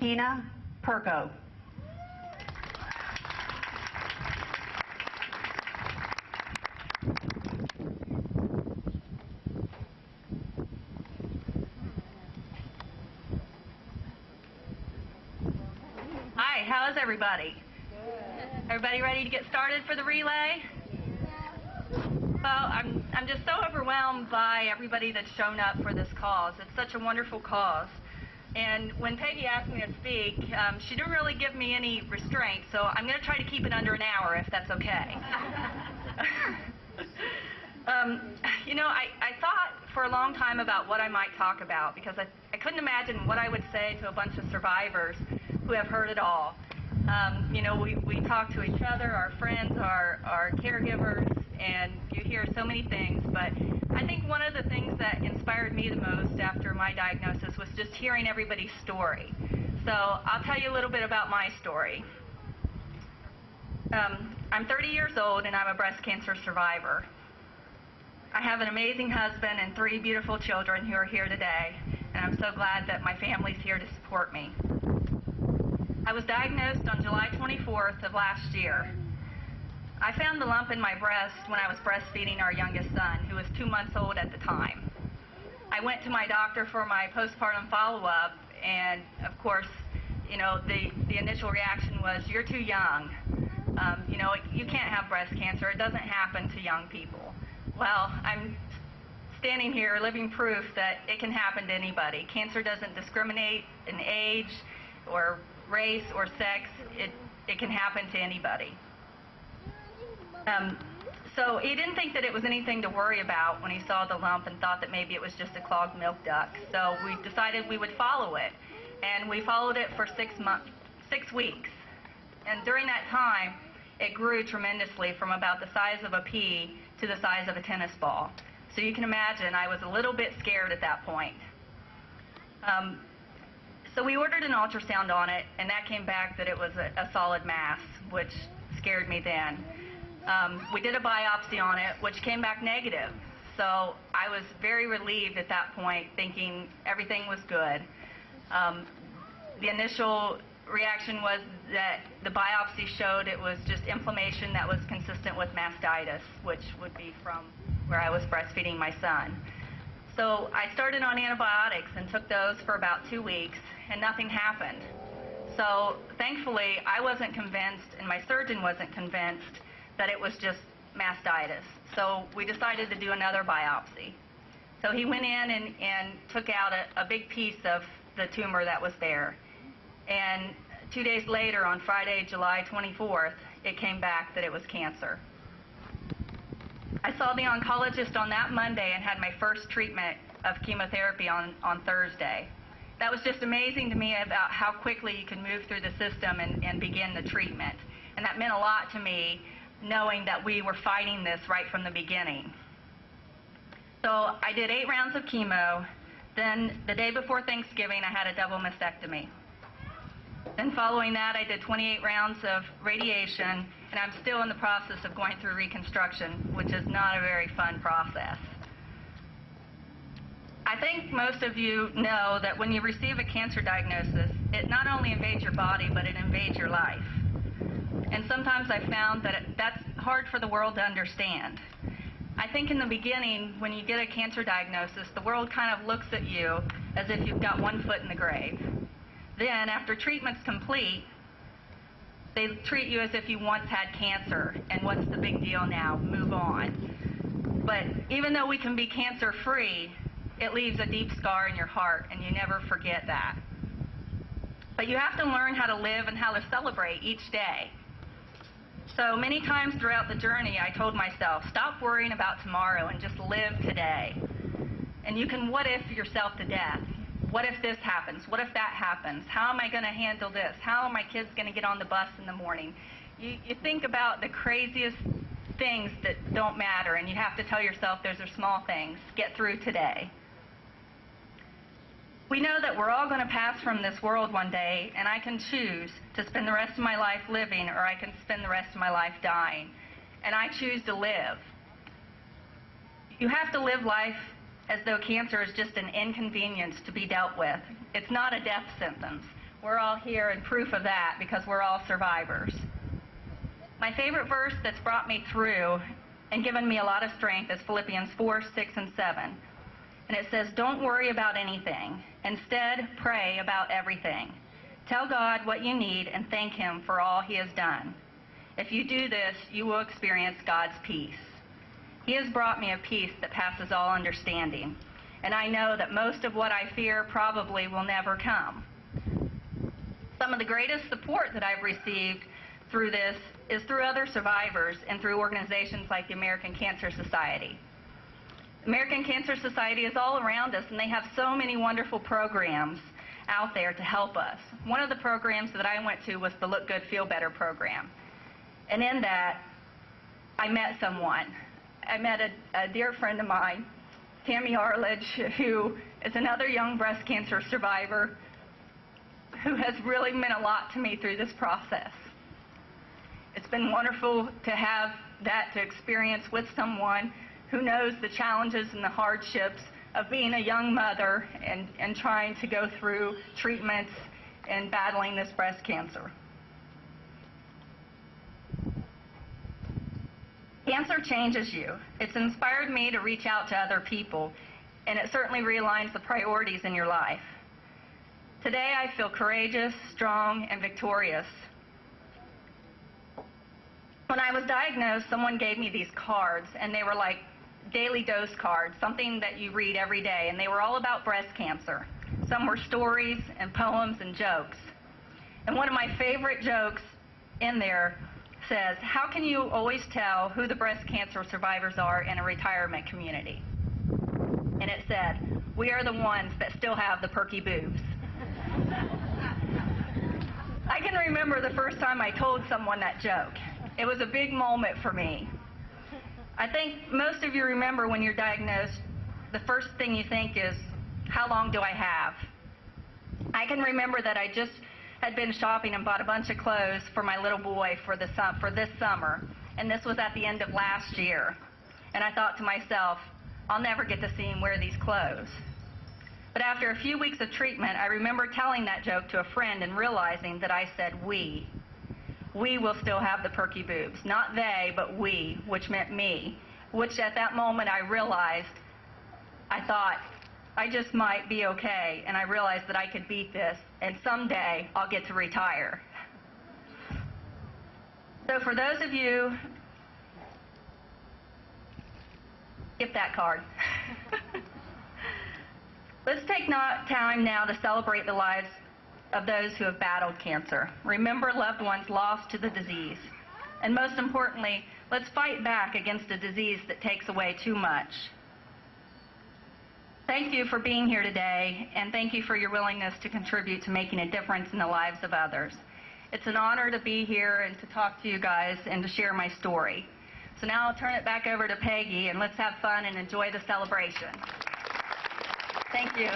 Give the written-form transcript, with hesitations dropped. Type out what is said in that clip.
Tina Perko. Hi, how's everybody? Good. Everybody ready to get started for the relay? Well, I'm just so overwhelmed by everybody that's shown up for this cause. It's such a wonderful cause. And when Peggy asked me to speak, she didn't really give me any restraint, so I'm going to try to keep it under an hour if that's okay. You know, I thought for a long time about what I might talk about, because I couldn't imagine what I would say to a bunch of survivors who have heard it all. You know, we talk to each other, our friends, our caregivers, and you hear so many things, but I think one of the things that inspired me the most after my diagnosis was just hearing everybody's story. So I'll tell you a little bit about my story. I'm 30 years old and I'm a breast cancer survivor. I have an amazing husband and 3 beautiful children who are here today, and I'm so glad that my family's here to support me. I was diagnosed on July 24th of last year. I found the lump in my breast when I was breastfeeding our youngest son, who was 2 months old at the time. I went to my doctor for my postpartum follow-up, and of course, you know, the initial reaction was, "You're too young. You know, you can't have breast cancer. It doesn't happen to young people." Well, I'm standing here living proof that it can happen to anybody. Cancer doesn't discriminate in age or race or sex. It can happen to anybody. So he didn't think that it was anything to worry about when he saw the lump and thought that maybe it was just a clogged milk duct. So we decided we would follow it. And we followed it for 6 weeks. And during that time, it grew tremendously from about the size of a pea to the size of a tennis ball. So you can imagine I was a little bit scared at that point. So we ordered an ultrasound on it, and that came back that it was a solid mass, which scared me then. We did a biopsy on it, which came back negative. So I was very relieved at that point, thinking everything was good. The initial reaction was that the biopsy showed it was just inflammation that was consistent with mastitis, which would be from where I was breastfeeding my son. So I started on antibiotics and took those for about 2 weeks, and nothing happened. So thankfully, I wasn't convinced, and my surgeon wasn't convinced, that it was just mastitis. So we decided to do another biopsy. So he went in and took out a big piece of the tumor that was there. And 2 days later, on Friday, July 24th, it came back that it was cancer. I saw the oncologist on that Monday and had my first treatment of chemotherapy on Thursday. That was just amazing to me about how quickly you can move through the system and begin the treatment. And that meant a lot to me, knowing that we were fighting this right from the beginning. So I did 8 rounds of chemo. Then the day before Thanksgiving, I had a double mastectomy. Then following that, I did 28 rounds of radiation, and I'm still in the process of going through reconstruction, which is not a very fun process. I think most of you know that when you receive a cancer diagnosis, it not only invades your body, but it invades your life. And sometimes I found that that's hard for the world to understand. I think in the beginning, when you get a cancer diagnosis, the world kind of looks at you as if you've got one foot in the grave. Then, after treatment's complete, they treat you as if you once had cancer, and what's the big deal now? Move on. But even though we can be cancer-free, it leaves a deep scar in your heart, and you never forget that. But you have to learn how to live and how to celebrate each day. So many times throughout the journey, I told myself, stop worrying about tomorrow and just live today. And you can what if yourself to death. What if this happens? What if that happens? How am I going to handle this? How are my kids going to get on the bus in the morning? You think about the craziest things that don't matter, and you have to tell yourself those are small things. Get through today. We know that we're all going to pass from this world one day, and I can choose to spend the rest of my life living, or I can spend the rest of my life dying. And I choose to live. You have to live life as though cancer is just an inconvenience to be dealt with. It's not a death sentence. We're all here in proof of that because we're all survivors. My favorite verse that's brought me through and given me a lot of strength is Philippians 4, 6, and 7. And it says, "Don't worry about anything. Instead, pray about everything. Tell God what you need and thank Him for all He has done. If you do this, you will experience God's peace. He has brought me a peace that passes all understanding. And I know that most of what I fear probably will never come." Some of the greatest support that I've received through this is through other survivors and through organizations like the American Cancer Society. American Cancer Society is all around us, and they have so many wonderful programs out there to help us. One of the programs that I went to was the Look Good, Feel Better program. And in that, I met someone. I met a dear friend of mine, Tammy Arledge, who is another young breast cancer survivor who has really meant a lot to me through this process. It's been wonderful to have that to experience with someone who knows the challenges and the hardships of being a young mother and trying to go through treatments and battling this breast cancer. Cancer changes you. It's inspired me to reach out to other people, and it certainly realigns the priorities in your life. Today I feel courageous, strong, and victorious. When I was diagnosed, someone gave me these cards, and they were like daily dose cards, something that you read every day, and they were all about breast cancer. Some were stories and poems and jokes. And one of my favorite jokes in there says, "How can you always tell who the breast cancer survivors are in a retirement community?" And it said, "We are the ones that still have the perky boobs." I can remember the first time I told someone that joke. It was a big moment for me. I think most of you remember when you're diagnosed, the first thing you think is, how long do I have? I can remember that I just had been shopping and bought a bunch of clothes for my little boy for this summer, and this was at the end of last year. And I thought to myself, I'll never get to see him wear these clothes. But after a few weeks of treatment, I remember telling that joke to a friend and realizing that I said we. We will still have the perky boobs. Not they, but we, which meant me. Which at that moment I realized, I thought, I just might be okay. And I realized that I could beat this, and someday I'll get to retire. So for those of you, skip that card. Let's take time now to celebrate the lives of those who have battled cancer. Remember loved ones lost to the disease. And most importantly, let's fight back against a disease that takes away too much. Thank you for being here today, and thank you for your willingness to contribute to making a difference in the lives of others. It's an honor to be here and to talk to you guys and to share my story. So now I'll turn it back over to Peggy, and let's have fun and enjoy the celebration. Thank you.